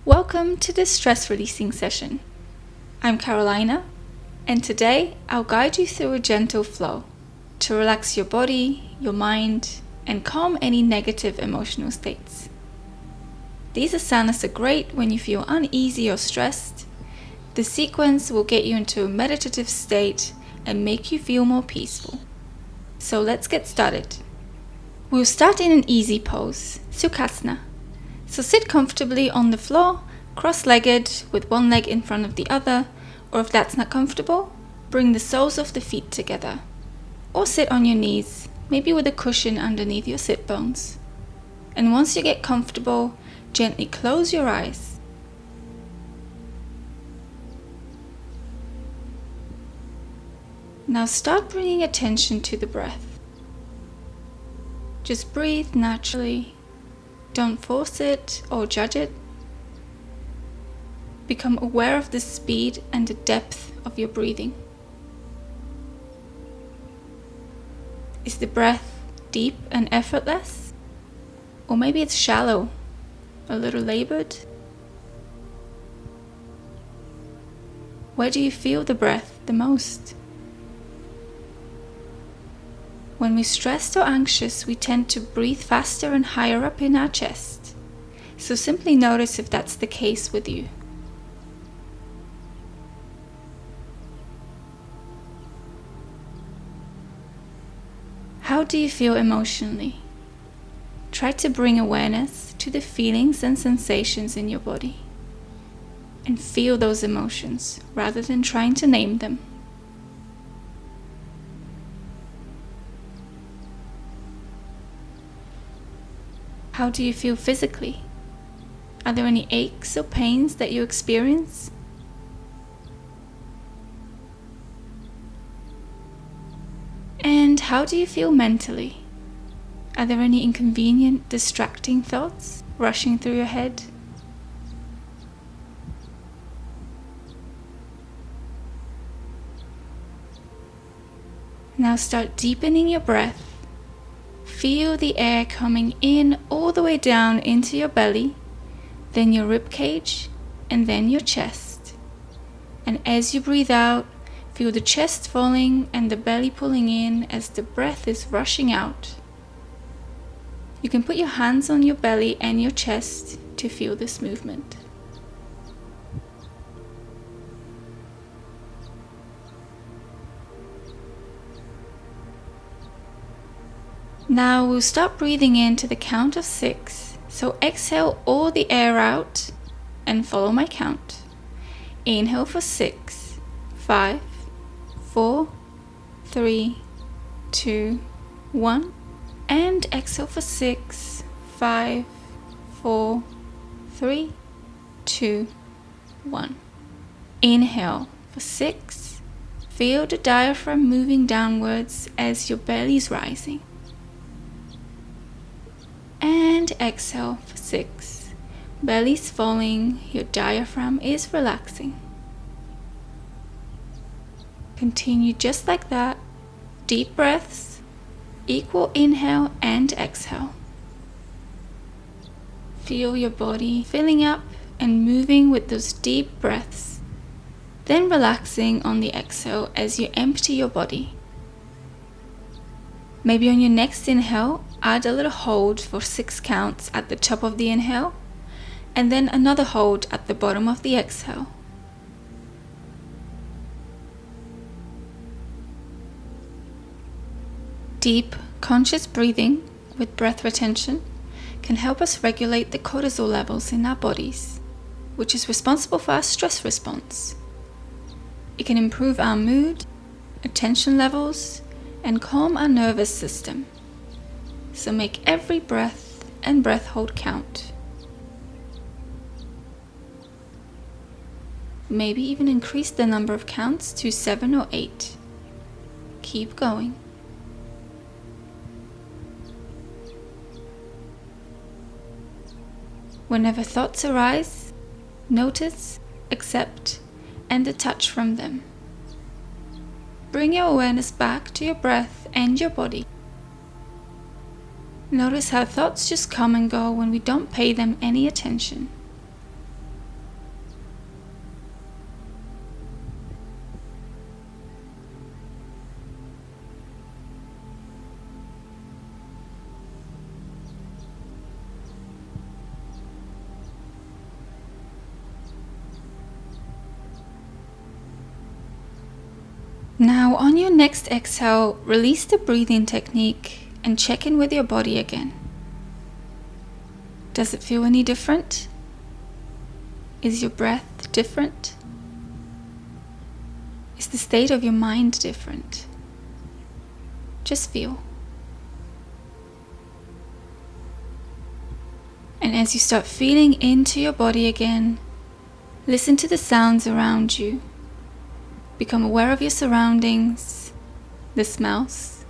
Welcome to this stress releasing session. I'm Carolina, and today I'll guide you through a gentle flow to relax your body, your mind, and calm any negative emotional states. These asanas are great when you feel uneasy or stressed. The sequence will get you into a meditative state and make you feel more peaceful. So let's get started. We'll start in an easy pose, Sukhasana. So sit comfortably on the floor, cross-legged with one leg in front of the other, or if that's not comfortable, bring the soles of the feet together. Or sit on your knees, maybe with a cushion underneath your sit bones. And once you get comfortable, gently close your eyes. Now start bringing attention to the breath. Just breathe naturally. Don't force it or judge it. Become aware of the speed and the depth of your breathing. Is the breath deep and effortless? Or maybe it's shallow, a little labored? Where do you feel the breath the most? When we're stressed or anxious, we tend to breathe faster and higher up in our chest. So simply notice if that's the case with you. How do you feel emotionally? Try to bring awareness to the feelings and sensations in your body. And feel those emotions rather than trying to name them. How do you feel physically? Are there any aches or pains that you experience? And how do you feel mentally? Are there any inconvenient, distracting thoughts rushing through your head? Now start deepening your breath. Feel the air coming in all the way down into your belly, then your rib cage, and then your chest. And as you breathe out, feel the chest falling and the belly pulling in as the breath is rushing out. You can put your hands on your belly and your chest to feel this movement. Now we'll start breathing in to the count of 6. So exhale all the air out and follow my count. Inhale for 6, 5, 4, 3, 2, 1. And exhale for 6, 5, 4, 3, 2, 1. Inhale for 6. Feel the diaphragm moving downwards as your belly is rising. And exhale for 6. Belly's falling, your diaphragm is relaxing. Continue just like that. Deep breaths, equal inhale and exhale. Feel your body filling up and moving with those deep breaths. Then relaxing on the exhale as you empty your body. Maybe on your next inhale, add a little hold for 6 counts at the top of the inhale, and then another hold at the bottom of the exhale. Deep, conscious breathing with breath retention can help us regulate the cortisol levels in our bodies, which is responsible for our stress response. It can improve our mood, attention levels, and calm our nervous system. So make every breath and breath hold count. Maybe even increase the number of counts to 7 or 8. Keep going. Whenever thoughts arise, notice, accept, and detach from them. Bring your awareness back to your breath and your body. Notice how thoughts just come and go when we don't pay them any attention. Now, on your next exhale, release the breathing technique and check in with your body again. Does it feel any different? Is your breath different? Is the state of your mind different? Just feel. And as you start feeling into your body again, listen to the sounds around you. Become aware of your surroundings, the smells,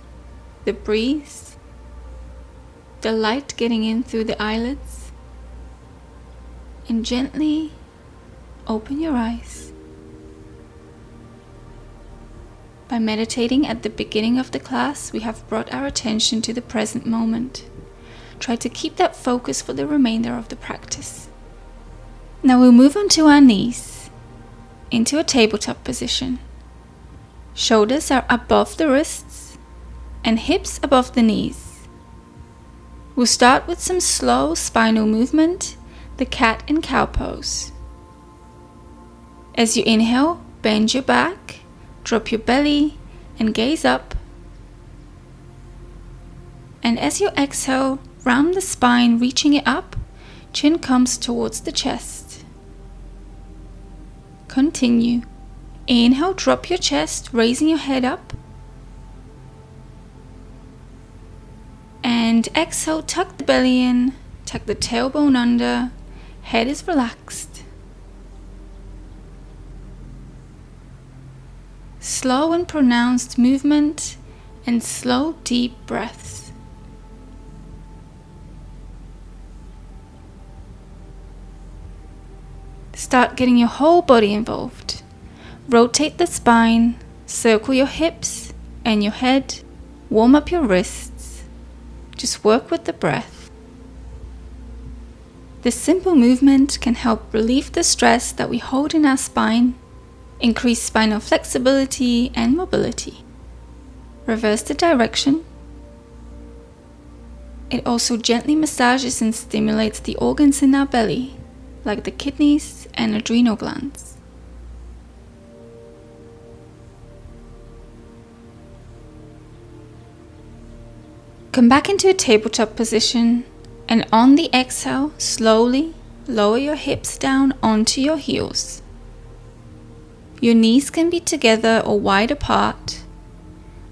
the breeze, the light getting in through the eyelids, and gently open your eyes. By meditating at the beginning of the class, we have brought our attention to the present moment. Try to keep that focus for the remainder of the practice. Now we'll move on to our knees, into a tabletop position. Shoulders are above the wrists and hips above the knees. We'll start with some slow spinal movement, the cat and cow pose. As you inhale, bend your back, drop your belly and gaze up. And as you exhale, round the spine, reaching it up, chin comes towards the chest. Continue. Inhale, drop your chest, raising your head up. And exhale, tuck the belly in, tuck the tailbone under, head is relaxed. Slow and pronounced movement and slow, deep breaths. Start getting your whole body involved. Rotate the spine, circle your hips and your head, warm up your wrists. Just work with the breath. This simple movement can help relieve the stress that we hold in our spine, increase spinal flexibility and mobility. Reverse the direction. It also gently massages and stimulates the organs in our belly, like the kidneys and adrenal glands. Come back into a tabletop position, and on the exhale, slowly lower your hips down onto your heels. Your knees can be together or wide apart,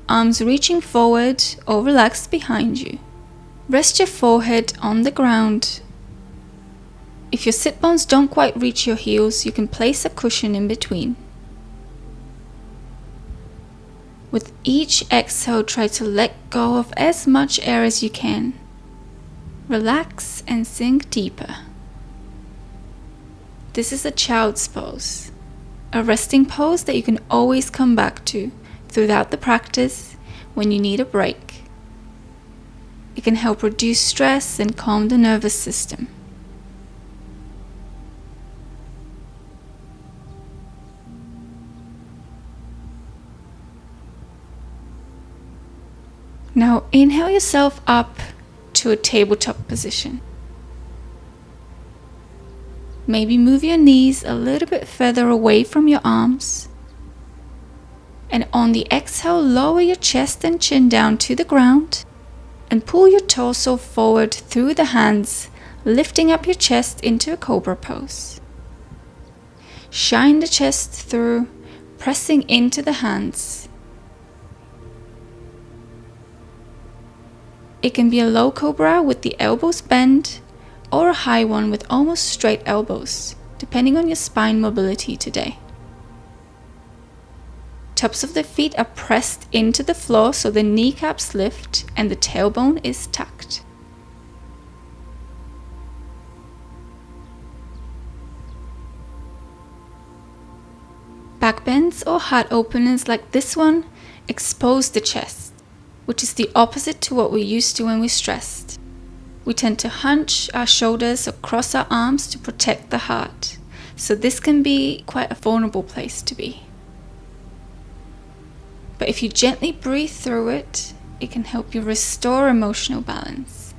arms reaching forward or relaxed behind you. Rest your forehead on the ground. If your sit bones don't quite reach your heels, you can place a cushion in between. With each exhale, try to let go of as much air as you can. Relax and sink deeper. This is a child's pose, a resting pose that you can always come back to throughout the practice when you need a break. It can help reduce stress and calm the nervous system. Now inhale yourself up to a tabletop position. Maybe move your knees a little bit further away from your arms. And on the exhale, lower your chest and chin down to the ground and pull your torso forward through the hands, lifting up your chest into a cobra pose. Shine the chest through, pressing into the hands. It can be a low cobra with the elbows bent or a high one with almost straight elbows, depending on your spine mobility today. Tops of the feet are pressed into the floor so the kneecaps lift and the tailbone is tucked. Back bends or heart openers like this one expose the chest, which is the opposite to what we're used to when we're stressed. We tend to hunch our shoulders or cross our arms to protect the heart, so this can be quite a vulnerable place to be. But if you gently breathe through it, it can help you restore emotional balance.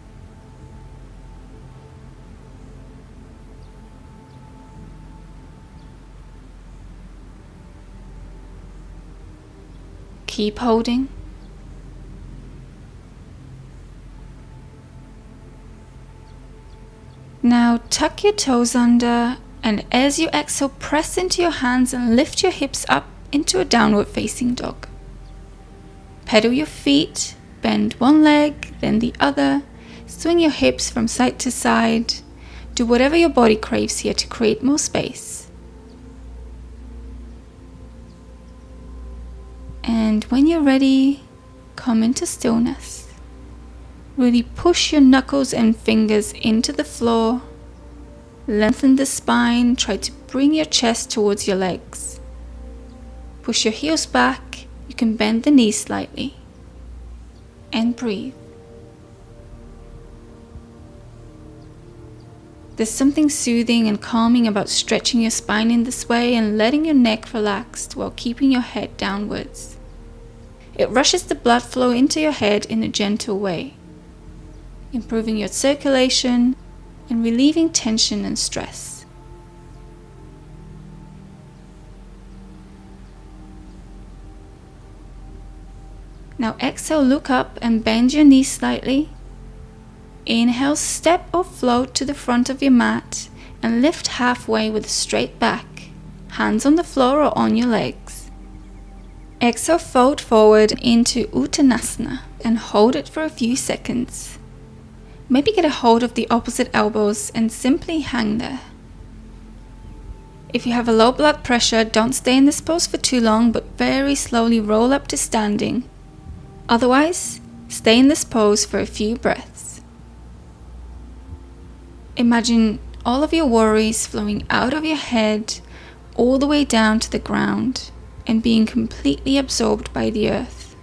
Keep holding. Now tuck your toes under, and as you exhale, press into your hands and lift your hips up into a downward facing dog. Pedal your feet, bend one leg, then the other, swing your hips from side to side. Do whatever your body craves here to create more space. And when you're ready, come into stillness. Really push your knuckles and fingers into the floor. Lengthen the spine, try to bring your chest towards your legs. Push your heels back, you can bend the knees slightly. And breathe. There's something soothing and calming about stretching your spine in this way and letting your neck relax while keeping your head downwards. It rushes the blood flow into your head in a gentle way, improving your circulation and relieving tension and stress. Now exhale, look up and bend your knees slightly. Inhale, step or float to the front of your mat and lift halfway with a straight back, hands on the floor or on your legs. Exhale, fold forward into Uttanasana and hold it for a few seconds. Maybe get a hold of the opposite elbows and simply hang there. If you have a low blood pressure, don't stay in this pose for too long, but very slowly roll up to standing. Otherwise, stay in this pose for a few breaths. Imagine all of your worries flowing out of your head all the way down to the ground and being completely absorbed by the earth.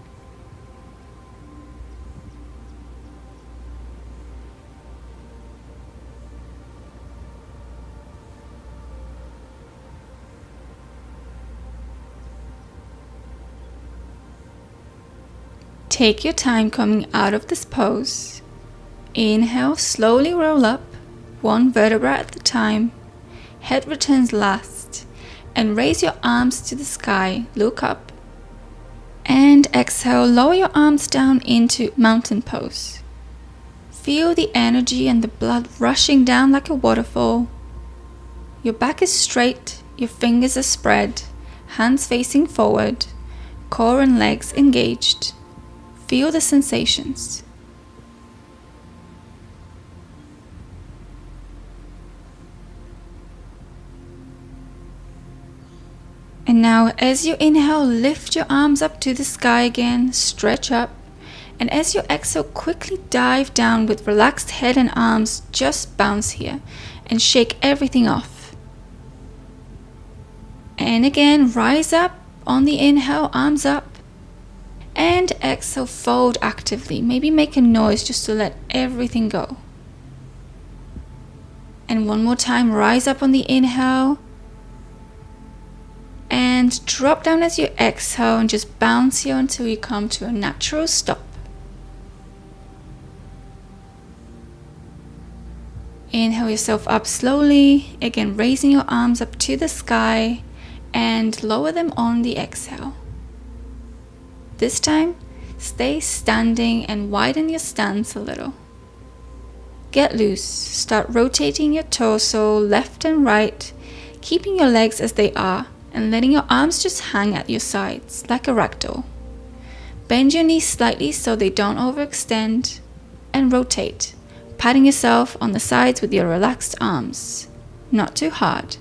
Take your time coming out of this pose. Inhale, slowly roll up, one vertebra at a time. Head returns last. And raise your arms to the sky, look up. And exhale, lower your arms down into mountain pose. Feel the energy and the blood rushing down like a waterfall. Your back is straight, your fingers are spread, hands facing forward, core and legs engaged. Feel the sensations. And now as you inhale, lift your arms up to the sky again, stretch up. And as you exhale, quickly dive down with relaxed head and arms. Just bounce here and shake everything off. And again, rise up on the inhale, arms up. And exhale, fold actively. Maybe make a noise just to let everything go. And one more time, rise up on the inhale. And drop down as you exhale and just bounce here until you come to a natural stop. Inhale yourself up slowly, again raising your arms up to the sky and lower them on the exhale. This time, stay standing and widen your stance a little. Get loose, start rotating your torso left and right, keeping your legs as they are and letting your arms just hang at your sides like a ragdoll. Bend your knees slightly so they don't overextend and rotate, patting yourself on the sides with your relaxed arms, not too hard.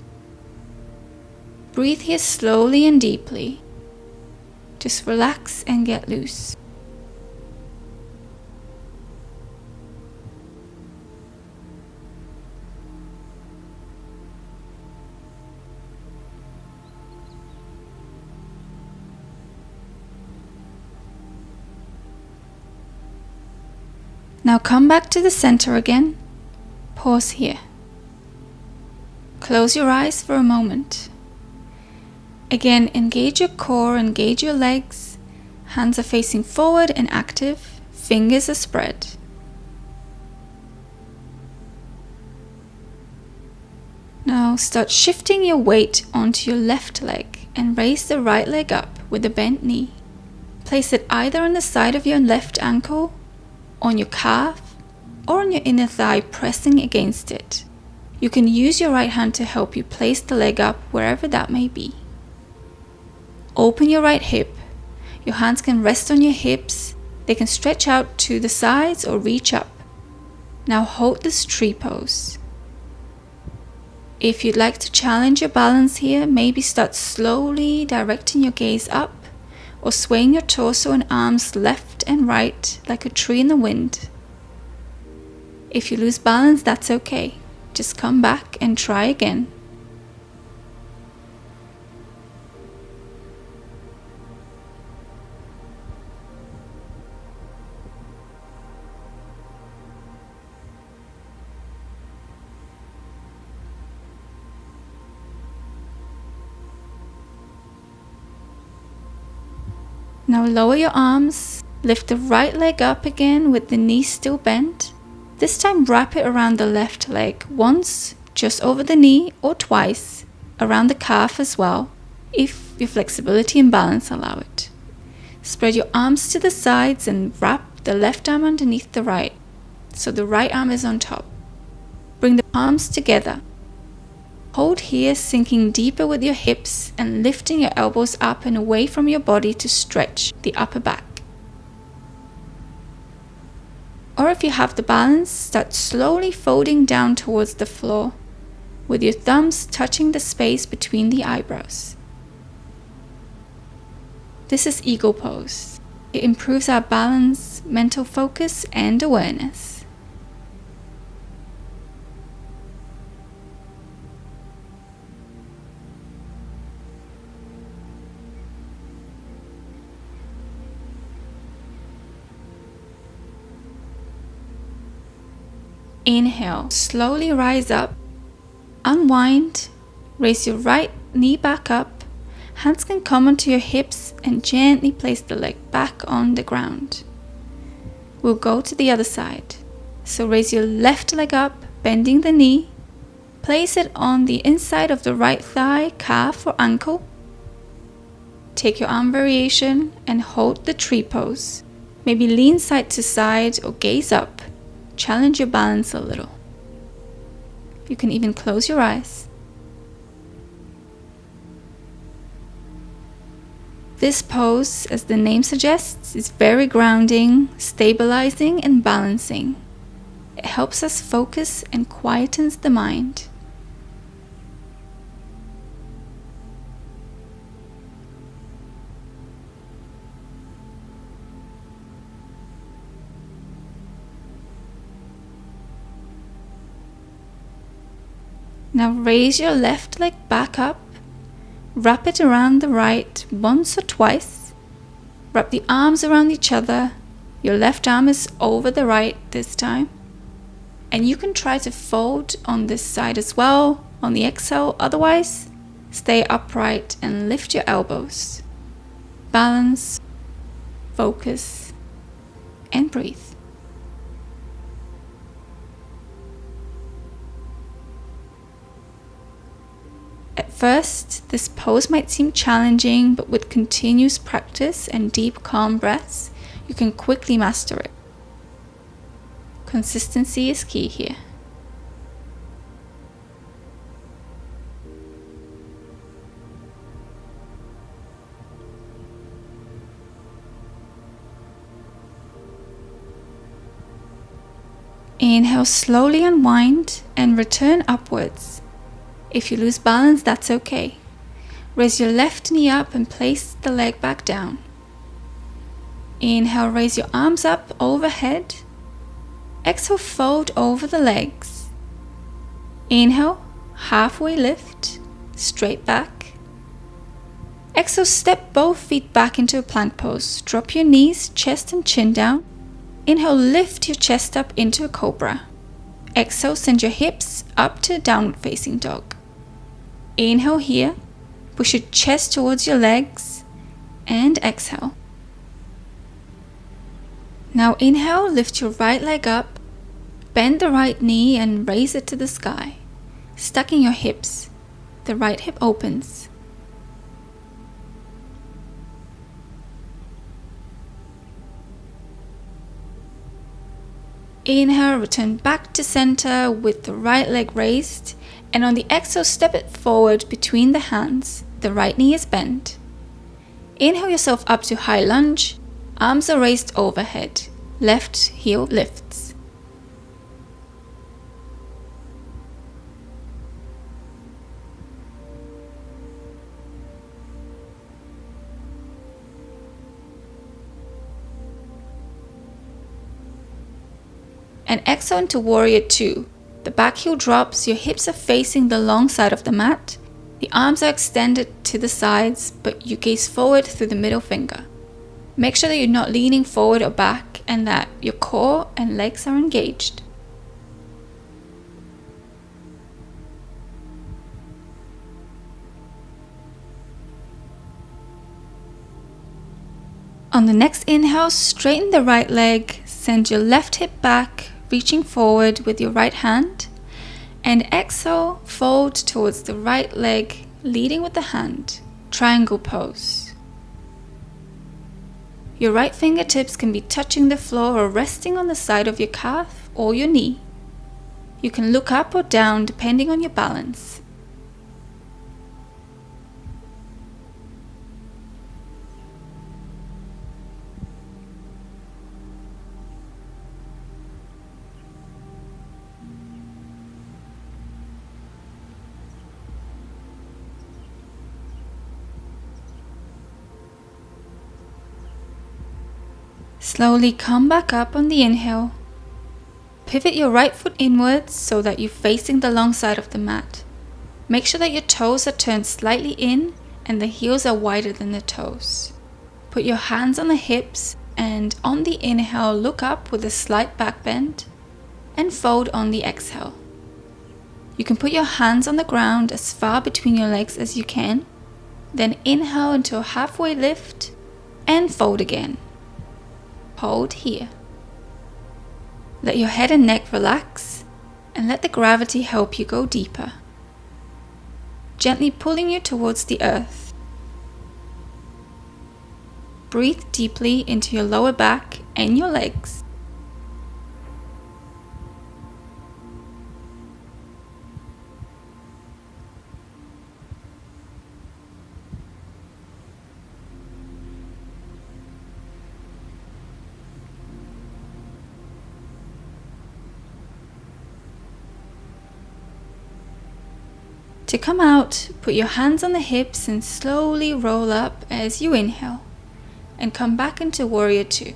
Breathe here slowly and deeply. Just relax and get loose. Now come back to the center again. Pause here. Close your eyes for a moment. Again, engage your core, engage your legs. Hands are facing forward and active. Fingers are spread. Now start shifting your weight onto your left leg and raise the right leg up with a bent knee. Place it either on the side of your left ankle, on your calf, or on your inner thigh, pressing against it. You can use your right hand to help you place the leg up wherever that may be. Open your right hip. Your hands can rest on your hips. They can stretch out to the sides or reach up. Now hold this tree pose. If you'd like to challenge your balance here, maybe start slowly directing your gaze up or swaying your torso and arms left and right like a tree in the wind. If you lose balance, that's okay. Just come back and try again. Now lower your arms, lift the right leg up again with the knee still bent. This time wrap it around the left leg once, just over the knee, or twice, around the calf as well, if your flexibility and balance allow it. Spread your arms to the sides and wrap the left arm underneath the right, so the right arm is on top. Bring the palms together. Hold here, sinking deeper with your hips and lifting your elbows up and away from your body to stretch the upper back. Or if you have the balance, start slowly folding down towards the floor, with your thumbs touching the space between the eyebrows. This is Eagle Pose. It improves our balance, mental focus, and awareness. Inhale, slowly rise up, unwind, raise your right knee back up, hands can come onto your hips and gently place the leg back on the ground. We'll go to the other side. So raise your left leg up, bending the knee, place it on the inside of the right thigh, calf or ankle. Take your arm variation and hold the tree pose. Maybe lean side to side or gaze up. Challenge your balance a little. You can even close your eyes. This pose, as the name suggests, is very grounding, stabilizing, and balancing. It helps us focus and quietens the mind. Now raise your left leg back up, wrap it around the right once or twice, wrap the arms around each other, your left arm is over the right this time, and you can try to fold on this side as well on the exhale, otherwise stay upright and lift your elbows. Balance, focus, and breathe. At first, this pose might seem challenging, but with continuous practice and deep, calm breaths, you can quickly master it. Consistency is key here. Inhale, slowly unwind and return upwards. If you lose balance, that's okay. Raise your left knee up and place the leg back down. Inhale, raise your arms up overhead. Exhale, fold over the legs. Inhale, halfway lift, straight back. Exhale, step both feet back into a plank pose. Drop your knees, chest and chin down. Inhale, lift your chest up into a cobra. Exhale, send your hips up to downward facing dog. Inhale here, push your chest towards your legs, and exhale. Now inhale, lift your right leg up, bend the right knee and raise it to the sky. Stacking your hips, the right hip opens. Inhale, return back to center with the right leg raised, and on the exhale, step it forward between the hands. The right knee is bent. Inhale yourself up to high lunge. Arms are raised overhead. Left heel lifts. And exhale into warrior two. The back heel drops, your hips are facing the long side of the mat. The arms are extended to the sides, but you gaze forward through the middle finger. Make sure that you're not leaning forward or back and that your core and legs are engaged. On the next inhale, straighten the right leg, send your left hip back, reaching forward with your right hand, and exhale, fold towards the right leg, leading with the hand, triangle pose. Your right fingertips can be touching the floor or resting on the side of your calf or your knee. You can look up or down depending on your balance. Slowly come back up on the inhale. Pivot your right foot inwards so that you're facing the long side of the mat. Make sure that your toes are turned slightly in and the heels are wider than the toes. Put your hands on the hips and on the inhale, look up with a slight back bend and fold on the exhale. You can put your hands on the ground as far between your legs as you can. Then inhale into a halfway lift and fold again. Hold here. Let your head and neck relax and let the gravity help you go deeper, gently pulling you towards the earth. Breathe deeply into your lower back and your legs. To come out, put your hands on the hips and slowly roll up as you inhale and come back into warrior two.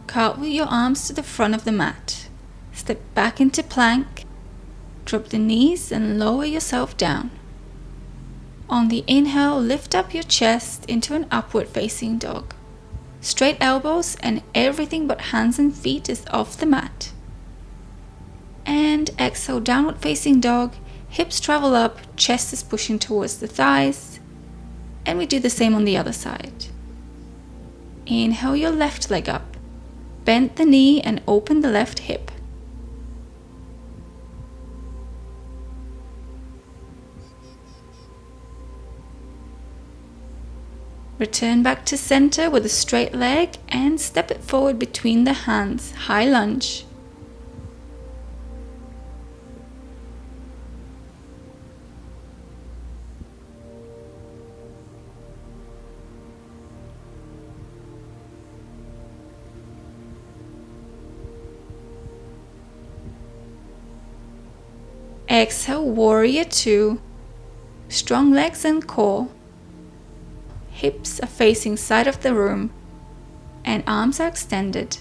Cartwheel your arms to the front of the mat. Step back into plank. Drop the knees and lower yourself down. On the inhale, lift up your chest into an upward facing dog. Straight elbows and everything but hands and feet is off the mat. And exhale, downward facing dog. Hips travel up, chest is pushing towards the thighs. And we do the same on the other side. Inhale your left leg up. Bend the knee and open the left hip. Return back to center with a straight leg and step it forward between the hands, high lunge. Exhale, warrior two. Strong legs and core. Hips are facing side of the room and arms are extended.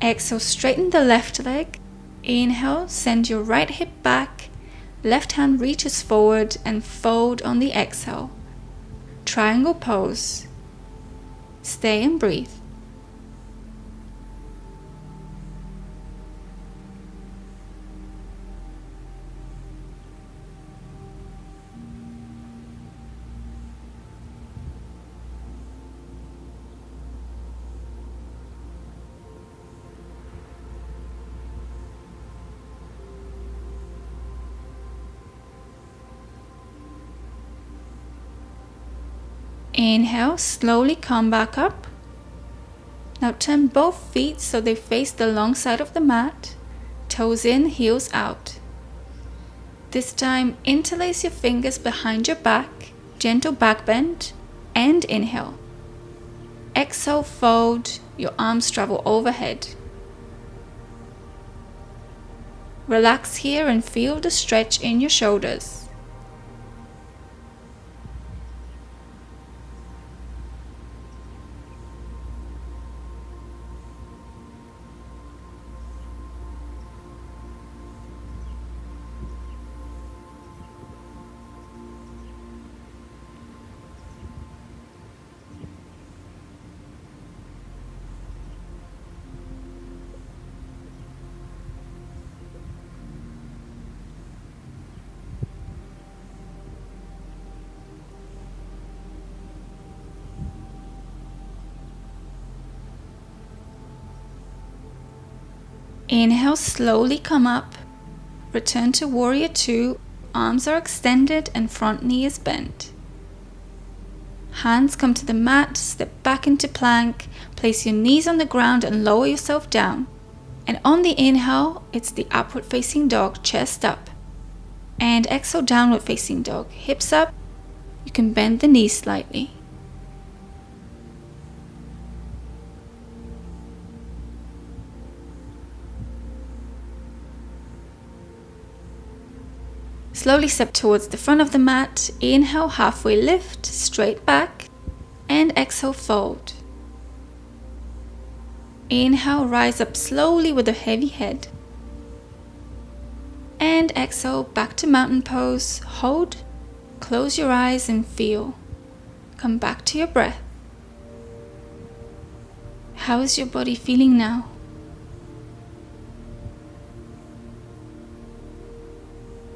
Exhale, straighten the left leg. Inhale, send your right hip back. Left hand reaches forward and fold on the exhale. Triangle pose. Stay and breathe. Inhale, slowly come back up. Now turn both feet so they face the long side of the mat. Toes in, heels out. This time, interlace your fingers behind your back, gentle back bend, and inhale. Exhale, fold, your arms travel overhead. Relax here and feel the stretch in your shoulders. Inhale, slowly come up. Return to Warrior 2. Arms are extended and front knee is bent. Hands come to the mat, step back into plank. Place your knees on the ground and lower yourself down. And on the inhale, it's the upward facing dog, chest up. And exhale, downward facing dog, hips up. You can bend the knees slightly. Slowly step towards the front of the mat. Inhale, halfway lift, straight back. And exhale, fold. Inhale, rise up slowly with a heavy head. And exhale, back to mountain pose. Hold, close your eyes and feel. Come back to your breath. How is your body feeling now?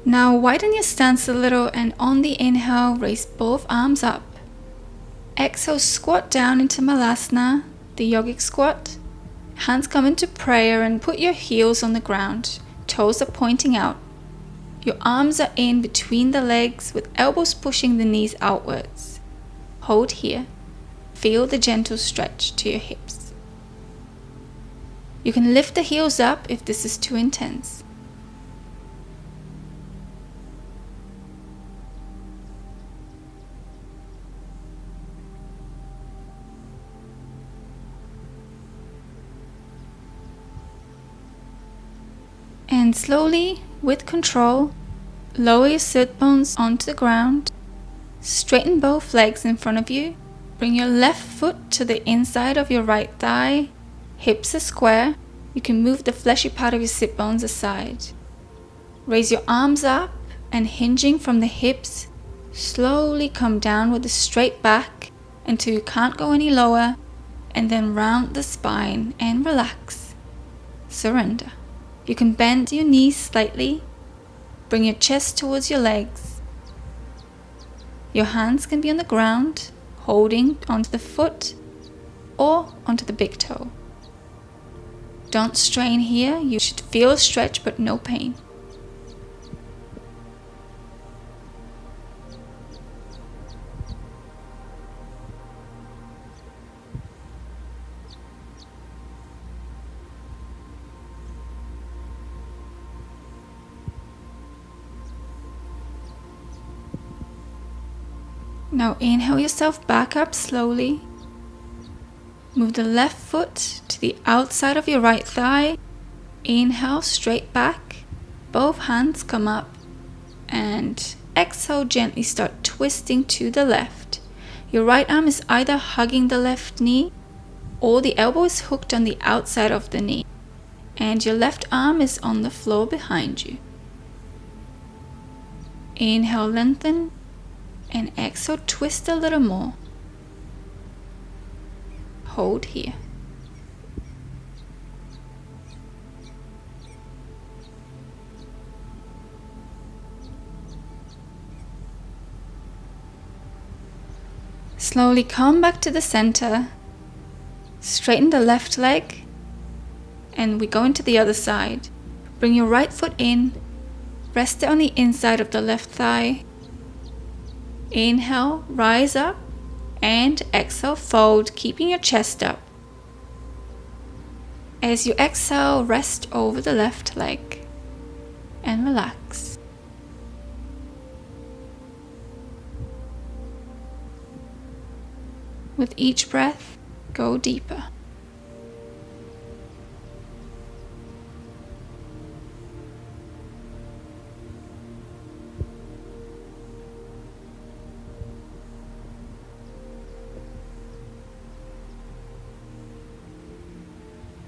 Now widen your stance a little and on the inhale, raise both arms up. Exhale, squat down into Malasana, the yogic squat. Hands come into prayer and put your heels on the ground. Toes are pointing out. Your arms are in between the legs with elbows pushing the knees outwards. Hold here. Feel the gentle stretch to your hips. You can lift the heels up if this is too intense. And slowly, with control, lower your sit bones onto the ground. Straighten both legs in front of you. Bring your left foot to the inside of your right thigh. Hips are square. You can move the fleshy part of your sit bones aside. Raise your arms up and hinging from the hips, slowly come down with a straight back until you can't go any lower, and then round the spine and relax. Surrender. You can bend your knees slightly. Bring your chest towards your legs. Your hands can be on the ground, holding onto the foot or onto the big toe. Don't strain here. You should feel a stretch but no pain. Now inhale yourself back up slowly. Move the left foot to the outside of your right thigh. Inhale, straight back. Both hands come up. And exhale, gently start twisting to the left. Your right arm is either hugging the left knee or the elbow is hooked on the outside of the knee. And your left arm is on the floor behind you. Inhale, lengthen. And exhale, twist a little more. Hold here. Slowly come back to the center. Straighten the left leg. And we go into the other side. Bring your right foot in. Rest it on the inside of the left thigh. Inhale, rise up And exhale, fold, keeping your chest up. As you exhale, rest over the left leg and relax. With each breath, go deeper.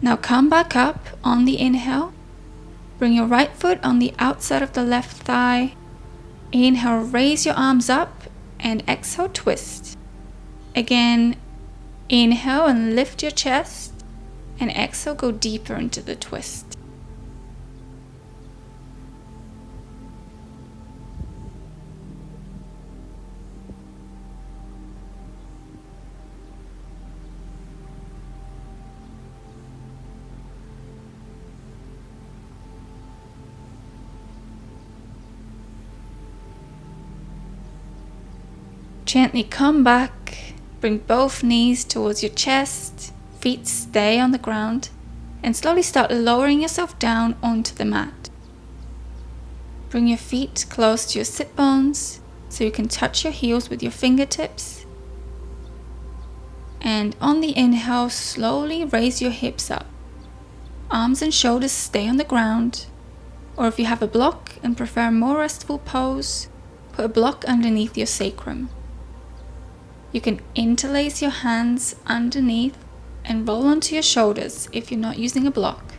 Now come back up on the inhale. Bring your right foot on the outside of the left thigh. Inhale, raise your arms up, and exhale, twist. Again, inhale and lift your chest, and exhale, go deeper into the twist. Gently come back, bring both knees towards your chest, feet stay on the ground, and slowly start lowering yourself down onto the mat. Bring your feet close to your sit bones so you can touch your heels with your fingertips. And on the inhale, slowly raise your hips up. Arms and shoulders stay on the ground, or if you have a block and prefer a more restful pose, put a block underneath your sacrum. You can interlace your hands underneath and roll onto your shoulders if you're not using a block.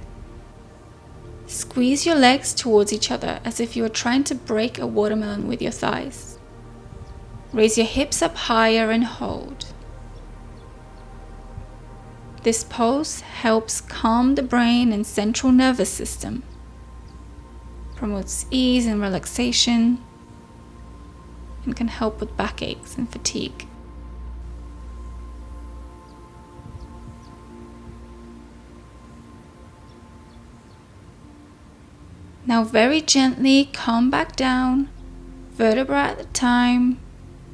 Squeeze your legs towards each other as if you were trying to break a watermelon with your thighs. Raise your hips up higher and hold. This pose helps calm the brain and central nervous system, promotes ease and relaxation, and can help with backaches and fatigue. Now very gently come back down, vertebra at a time.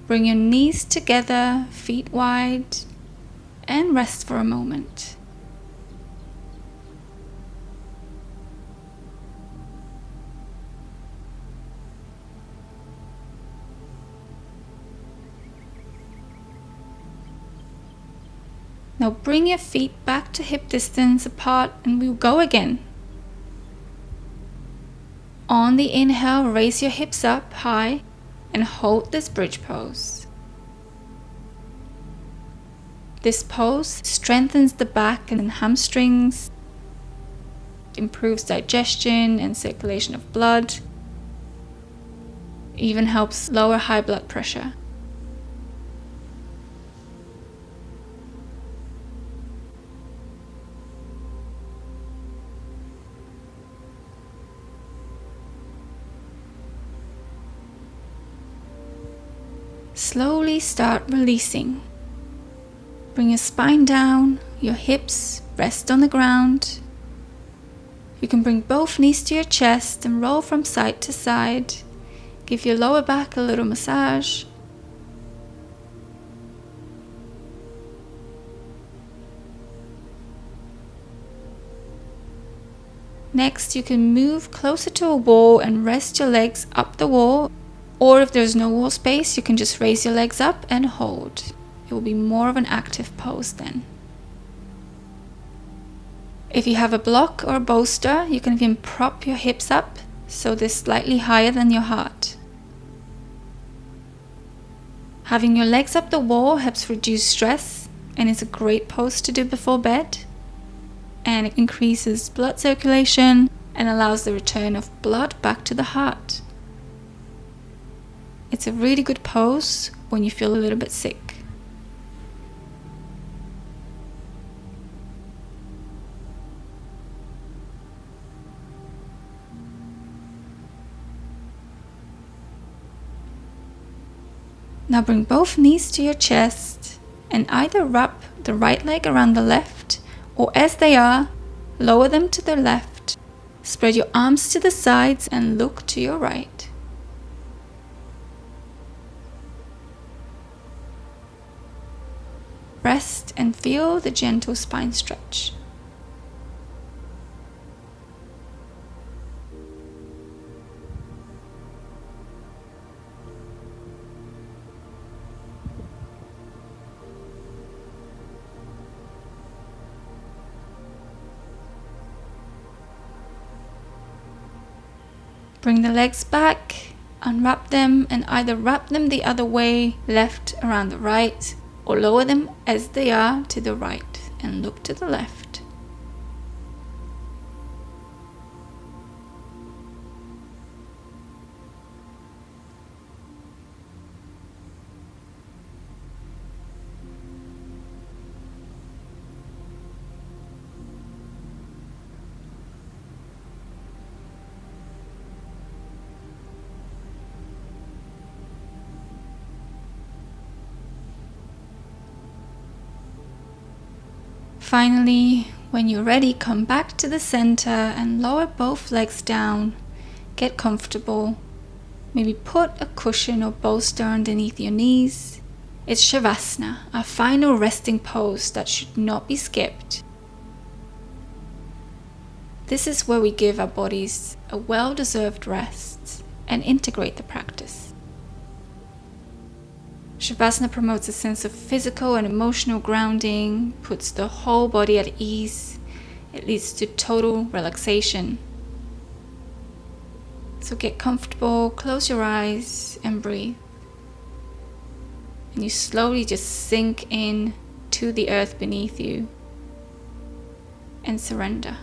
Bring your knees together, feet wide, and rest for a moment. Now bring your feet back to hip distance apart and we'll go again. On the inhale, raise your hips up high and hold this bridge pose. This pose strengthens the back and hamstrings, improves digestion and circulation of blood, even helps lower high blood pressure. Slowly start releasing. Bring your spine down, your hips rest on the ground. You can bring both knees to your chest and roll from side to side. Give your lower back a little massage. Next, you can move closer to a wall and rest your legs up the wall. Or if there's no wall space, you can just raise your legs up and hold. It will be more of an active pose then. If you have a block or a bolster, you can even prop your hips up so they're slightly higher than your heart. Having your legs up the wall helps reduce stress and is a great pose to do before bed. And it increases blood circulation and allows the return of blood back to the heart. It's a really good pose when you feel a little bit sick. Now bring both knees to your chest and either wrap the right leg around the left or as they are, lower them to the left. Spread your arms to the sides and look to your right. Rest and feel the gentle spine stretch. Bring the legs back, unwrap them, and either wrap them the other way, left around the right, or lower them as they are to the right and look to the left. Finally, when you're ready, come back to the center and lower both legs down. Get comfortable. Maybe put a cushion or bolster underneath your knees. It's Shavasana, our final resting pose that should not be skipped. This is where we give our bodies a well-deserved rest and integrate the practice. Shavasana promotes a sense of physical and emotional grounding, puts the whole body at ease. It leads to total relaxation. So get comfortable, close your eyes, and breathe. And you slowly just sink in to the earth beneath you and surrender.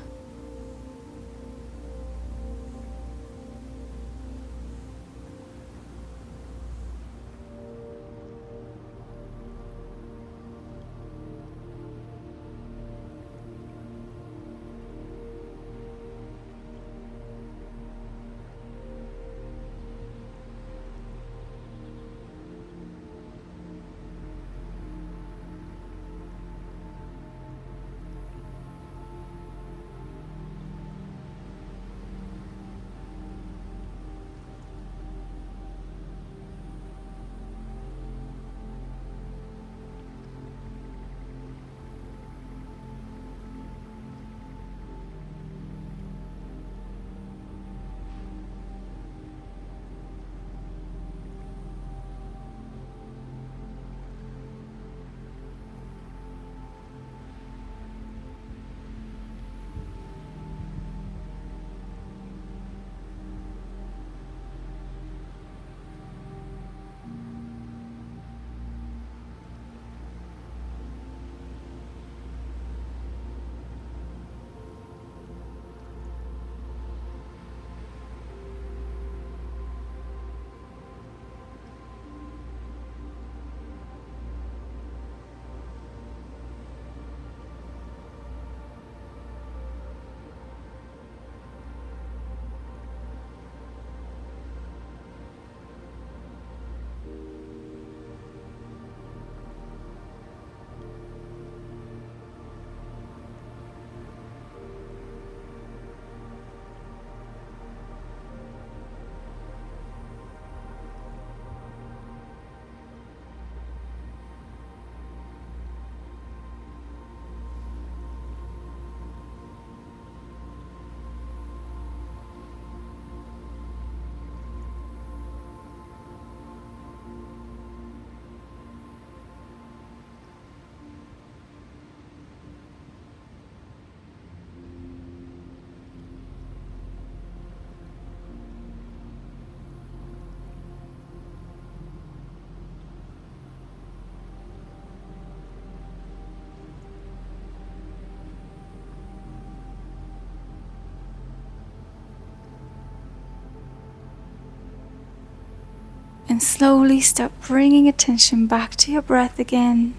And slowly start bringing attention back to your breath again.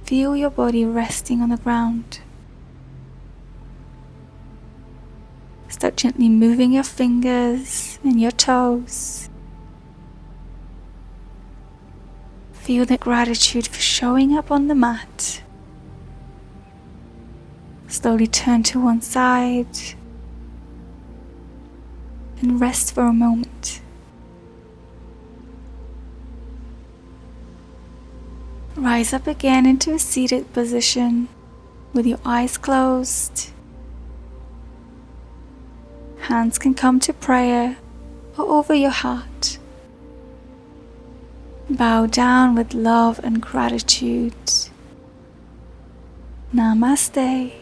Feel your body resting on the ground. Start gently moving your fingers and your toes. Feel the gratitude for showing up on the mat. Slowly turn to one side and rest for a moment. Rise up again into a seated position with your eyes closed. Hands can come to prayer or over your heart. Bow down with love and gratitude. Namaste.